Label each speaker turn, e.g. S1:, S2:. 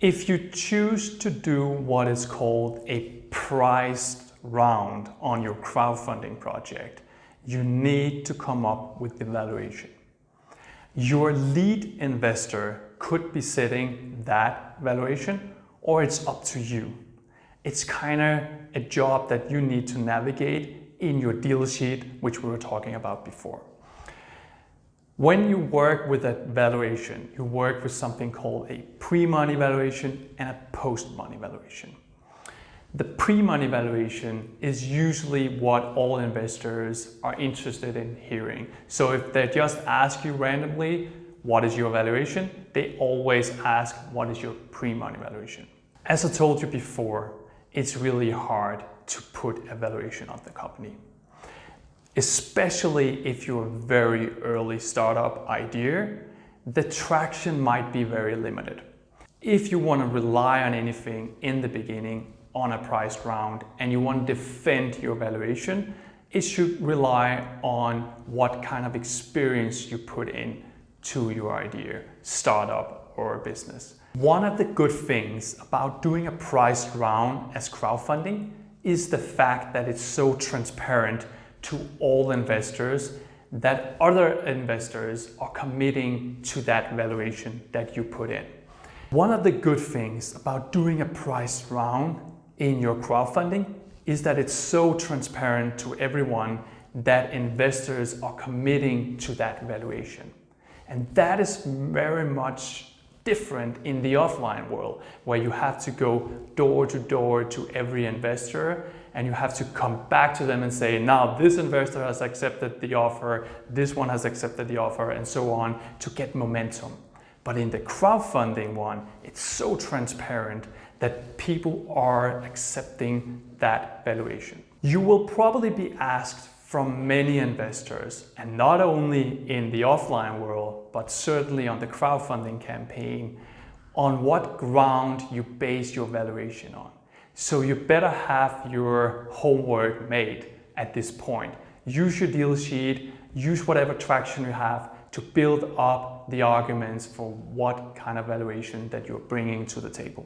S1: If you choose to do what is called a priced round on your crowdfunding project, you need to come up with the valuation. Your lead investor could be setting that valuation, or it's up to you. It's kind of a job that you need to navigate in your deal sheet, which we were talking about before. When you work with a valuation, you work with something called a pre-money valuation and a post-money valuation. The pre-money valuation is usually what all investors are interested in hearing. So if they just ask you randomly, what is your valuation? They always ask, what is your pre-money valuation? As I told you before, it's really hard to put a valuation on the company, especially if you're a very early startup idea. The traction might be very limited. If you want to rely on anything in the beginning on a priced round and you want to defend your valuation, it should rely on what kind of experience you put in to your idea, startup or business. One of the good things about doing a priced round as crowdfunding is the fact that it's so transparent to all investors that other investors are committing to that valuation that you put in. One of the good things about doing a priced round in your crowdfunding is that it's so transparent to everyone that investors are committing to that valuation. And that is very much different in the offline world, where you have to go door to door to every investor and you have to come back to them and say, now this investor has accepted the offer, this one has accepted the offer, and so on, to get momentum. But in the crowdfunding one, it's so transparent that people are accepting that valuation. You will probably be asked from many investors, and not only in the offline world, but certainly on the crowdfunding campaign, on what ground you base your valuation on. So you better have your homework made at this point. Use your deal sheet, use whatever traction you have to build up the arguments for what kind of valuation that you're bringing to the table.